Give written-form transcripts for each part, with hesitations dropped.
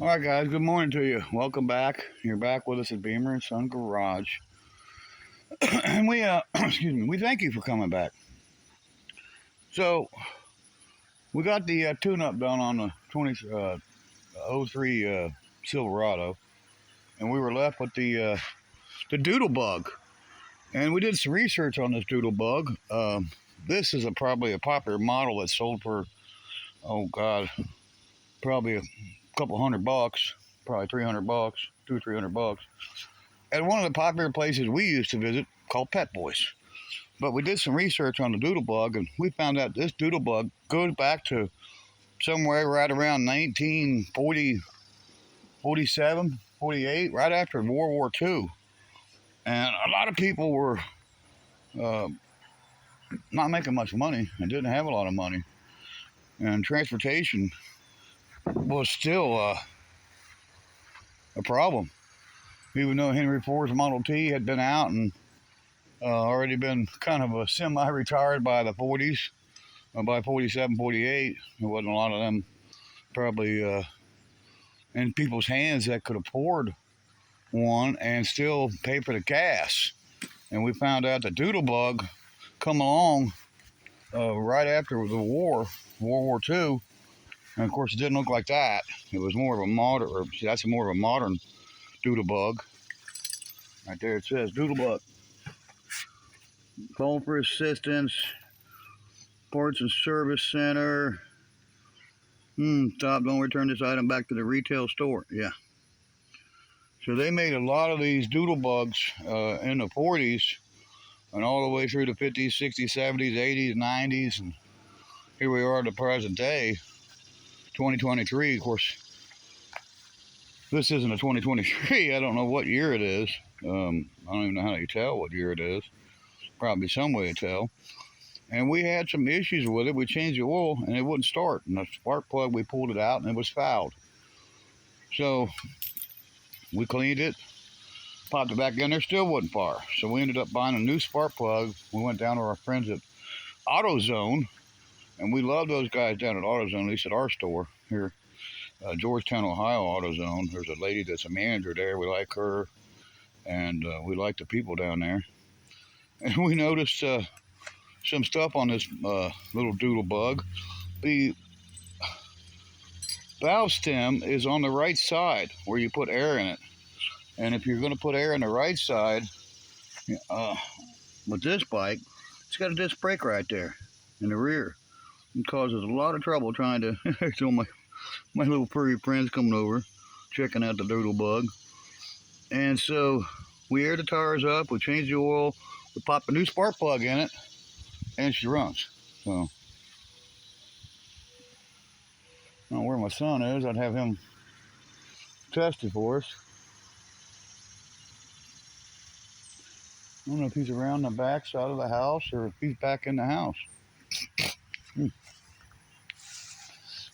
All right, guys. Good morning to you. Welcome back. You're back with us at Beamer and Son Garage, and we excuse me. We thank you for coming back. So we got the tune-up done on the 03 Silverado, and we were left with the Doodle Bug. And we did some research on this Doodle Bug. This is probably a popular model that's sold for, oh God, probably a couple $100, probably $300, two or $300. At one of the popular places we used to visit called Pet Boys. But we did some research on the Doodle Bug, and we found out this Doodle Bug goes back to somewhere right around 1940, 47, 48, right after World War II. And a lot of people were uh, not making much money and didn't have a lot of money. And transportation was still a problem. Even though Henry Ford's Model T had been out and already been kind of a semi-retired by the 40s, by 47, 48, there wasn't a lot of them probably in people's hands that could afford one and still pay for the gas. And we found out the Doodle Bug come along right after the war, World War II, and of course it didn't look like that. It was more of a modern, or that's more of a modern Doodle Bug. Right there it says Doodle Bug. Call for assistance, parts and service center. Stop, don't return this item back to the retail store. Yeah. So they made a lot of these Doodle Bugs in the 40s and all the way through the 50s, 60s, 70s, 80s, 90s, and here we are at the present day, 2023. Of course, this isn't a 2023. I don't know what year it is. I don't even know how you tell what year it is. Probably some way to tell. And we had some issues with it. We changed the oil and it wouldn't start. And the spark plug, we pulled it out and it was fouled. So we cleaned it, popped it back in there, still wouldn't fire. So we ended up buying a new spark plug. We went down to our friends at AutoZone, and we love those guys down at AutoZone, at least at our store here, Georgetown, Ohio AutoZone. There's a lady that's a manager there. We like her, and we like the people down there. And we noticed some stuff on this little Doodle Bug. The valve stem is on the right side where you put air in it. And if you're going to put air in the right side, with this bike, it's got a disc brake right there in the rear. It causes a lot of trouble trying to show my little furry friends coming over, checking out the Doodle Bug. And so we air the tires up, we change the oil, we pop a new spark plug in it, and she runs. So I don't know where my son is. I'd have him test it for us. I don't know if he's around the back side of the house or if he's back in the house.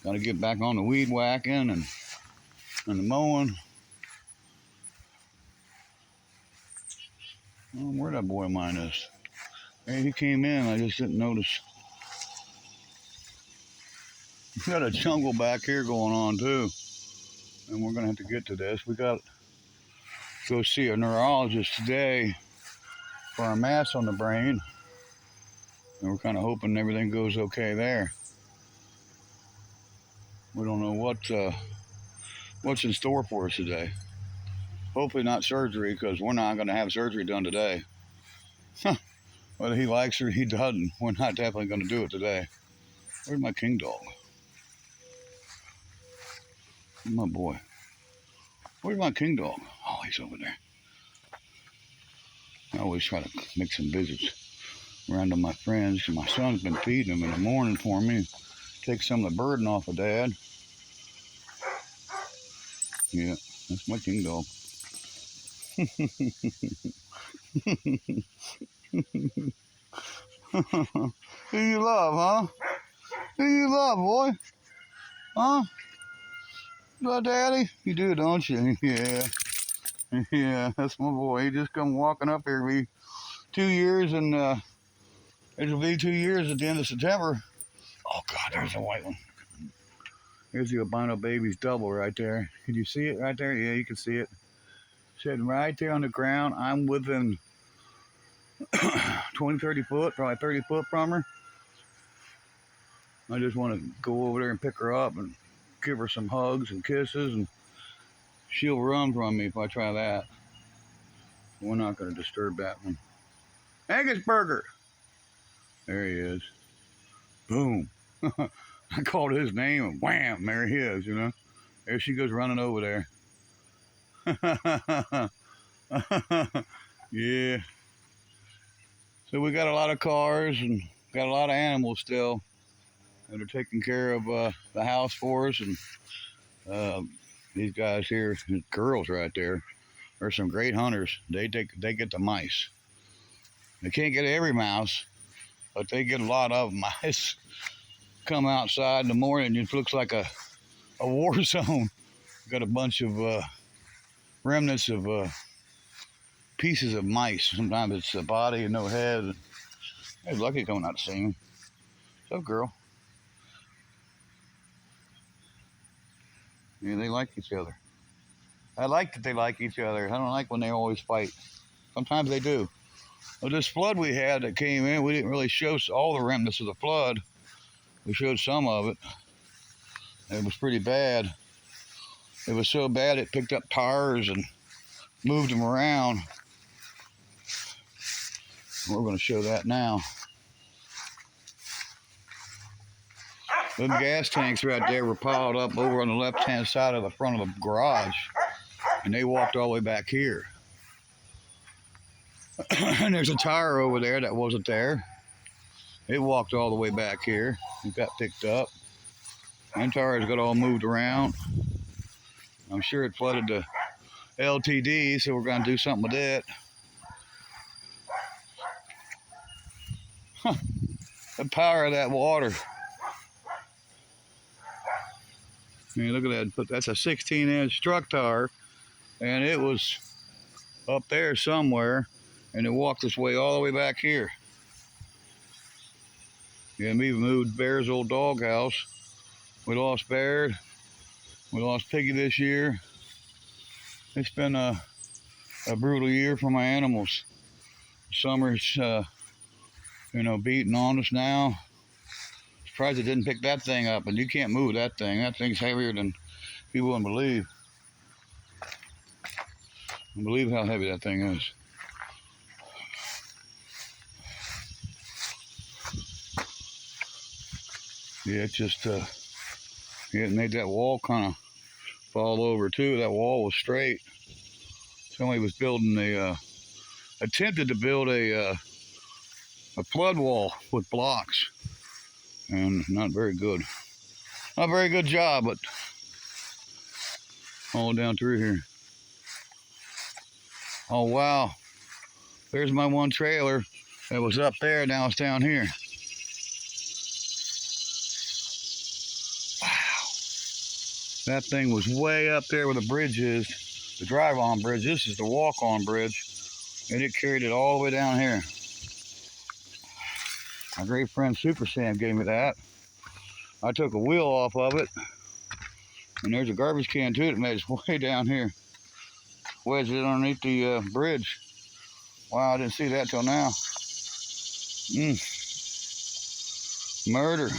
Got to get back on the weed whacking and the mowing. I don't know where that boy of mine is. Hey, he came in. I just didn't notice. We got a jungle back here going on too, and we're gonna have to get to this. We got to go see a neurologist today for our mass on the brain, and we're kind of hoping everything goes okay there. We don't know what's in store for us today. Hopefully not surgery, because we're not going to have surgery done today. Whether he likes it or he doesn't, we're not definitely going to do it today. Where's my king dog? My boy. Where's my king dog? Oh, he's over there. I always try to make some visits around to my friends. My son's been feeding them in the morning for me. Take some of the burden off of Dad. Yeah, that's my king dog. Who you love, huh? Who you love, boy? Huh? Love Daddy? You do, don't you? Yeah. Yeah, that's my boy. He just come walking up here. Be 2 years, and it'll be 2 years at the end of September. Oh God, there's a white one. Here's the albino baby's double right there. Can you see it right there? Yeah, you can see it. Sitting right there on the ground. I'm within 20, 30 foot, probably 30 foot from her. I just want to go over there and pick her up and give her some hugs and kisses, and she'll run from me if I try that. We're not going to disturb that one. Angus Burger! There he is. Boom. I called his name and wham, there he is, you know. There she goes running over there. Yeah. So we got a lot of cars and got a lot of animals still that are taking care of the house for us. And these guys here, the girls right there, are some great hunters. They get the mice. They can't get every mouse, but they get a lot of mice. Come outside in the morning, it looks like a war zone. Got a bunch of remnants of pieces of mice. Sometimes it's a body and no head. Hey, Lucky coming out to see me. What's up, girl? Yeah, they like each other. I like that they like each other. I don't like when they always fight. Sometimes they do. Well, this flood we had that came in, we didn't really show all the remnants of the flood. We showed some of it. It was pretty bad. It was so bad it picked up tires and moved them around. We're going to show that now. Them gas tanks right there were piled up over on the left-hand side of the front of the garage, and they walked all the way back here. And there's a tire over there that wasn't there. It walked all the way back here. It got picked up. And tires got all moved around. I'm sure it flooded the LTD, so we're going to do something with it. Huh. The power of that water. I mean, look at that. But that's a 16-inch truck tire, and it was up there somewhere, and it walked its way all the way back here. Yeah, we moved Bear's old doghouse. We lost Bear. We lost Piggy this year. It's been a brutal year for my animals. Summer's, beating on us now. Surprised it didn't pick that thing up, and you can't move that thing. That thing's heavier than you wouldn't believe. I believe how heavy that thing is. Yeah, it just it made that wall kind of fall over too. That wall was straight. Somebody was building attempted to build a flood wall with blocks, and not very good. Not a very good job, but all down through here. Oh wow, there's my one trailer that was up there. Now it's down here. That thing was way up there where the bridge is, the drive-on bridge. This is the walk-on bridge, and it carried it all the way down here. My great friend Super Sam gave me that. I took a wheel off of it, and there's a garbage can too that made its way down here. Wedged it underneath the bridge. Wow, I didn't see that till now. Murder.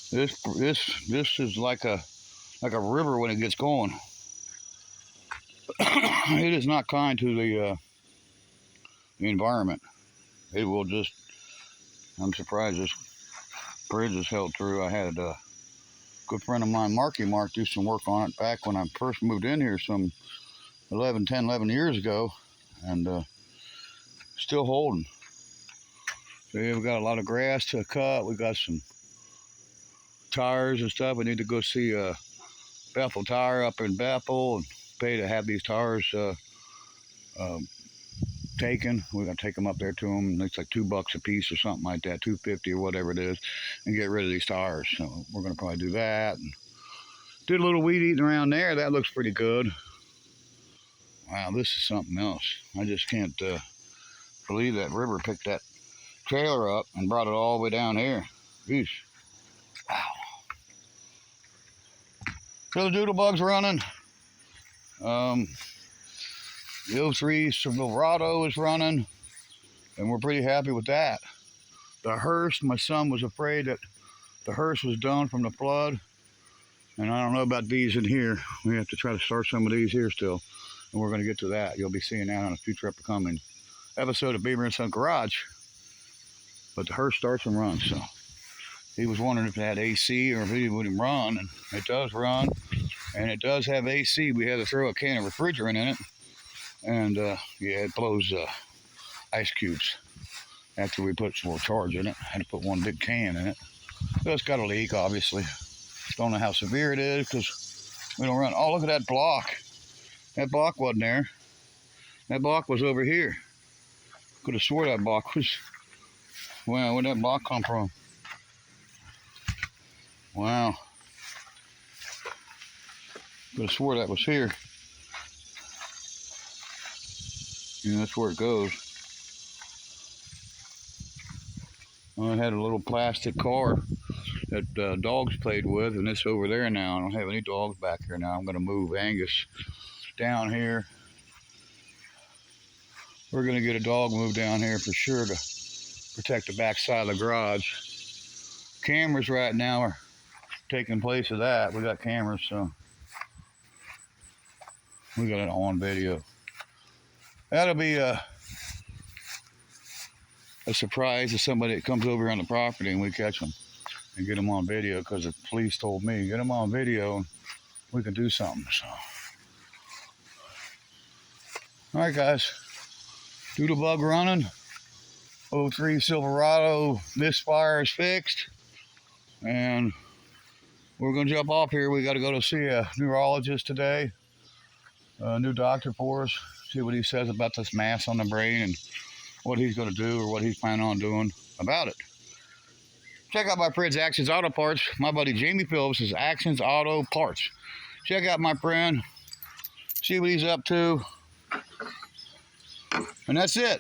This is like a river when it gets going. It is not kind to the environment. It will just. I'm surprised this bridge has held through. I had a good friend of mine, Marky Mark, do some work on it back when I first moved in here some 11 years ago, and still holding. So yeah, we got a lot of grass to cut. We got some tires and stuff. We need to go see Bethel Tire up in Bethel and pay to have these tires taken. We're gonna take them up there to them. It's like $2 a piece or something like that, $2.50 or whatever it is, and get rid of these tires. So we're gonna probably do that. And did a little weed eating around there. That looks pretty good. Wow, this is something else. I just can't believe that river picked that trailer up and brought it all the way down here. Jeez. Wow. So the Doodlebug's running. The 03 Silverado is running, and we're pretty happy with that. The Hearst, my son was afraid that the Hearst was done from the flood, and I don't know about these in here. We have to try to start some of these here still, and we're going to get to that. You'll be seeing that on a future upcoming episode of Beaver and Son Garage. But the Hearst starts and runs, so he was wondering if it had AC or if it wouldn't run, and it does run, and it does have AC. We had to throw a can of refrigerant in it, and yeah, it blows ice cubes. After we put some more charge in it, I had to put one big can in it. So it's got a leak, obviously. Don't know how severe it is because we don't run. Oh, look at that block. That block wasn't there. That block was over here. Could have swore that block was. Wow, where'd that block come from? Wow. Could have swore that was here. Yeah, that's where it goes. I had a little plastic car that dogs played with, and it's over there now. I don't have any dogs back here now. I'm going to move Angus down here. We're going to get a dog moved down here for sure to protect the back side of the garage. Cameras right now are taking place of that. We got cameras, so we got it on video. That'll be a surprise to somebody that comes over on the property and we catch them and get them on video, because the police told me, get them on video and we can do something. So, all right, guys, Doodlebug running. 03 Silverado misfire is fixed, and we're gonna jump off here. We got to go to see a neurologist today, a new doctor for us, see what he says about this mass on the brain and what he's going to do or what he's planning on doing about it. Check out my friend's Actions Auto Parts. My buddy Jamie Phillips is Actions Auto Parts. Check out my friend, see what he's up to, and that's it.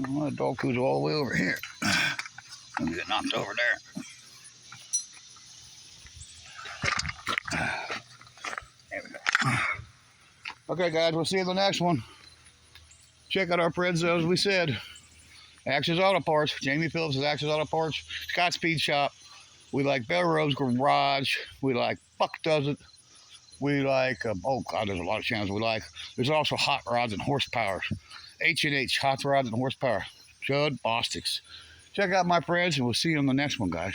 Oh, that dog food's all the way over here. Let me get knocked over there. There we go. Okay, guys, we'll see you in the next one. Check out our friends, as we said, Actions Auto Parts. Jamie Phillips is Actions Auto Parts. Scott Speed Shop. We like Bell Rose Garage. We like Buck Does It. We like, oh God, there's a lot of channels we like. There's also Hot Rods and Horsepower. H&H, Hot Rods and Horsepower. Judd Bostick's. Check out my friends, and we'll see you on the next one, guys.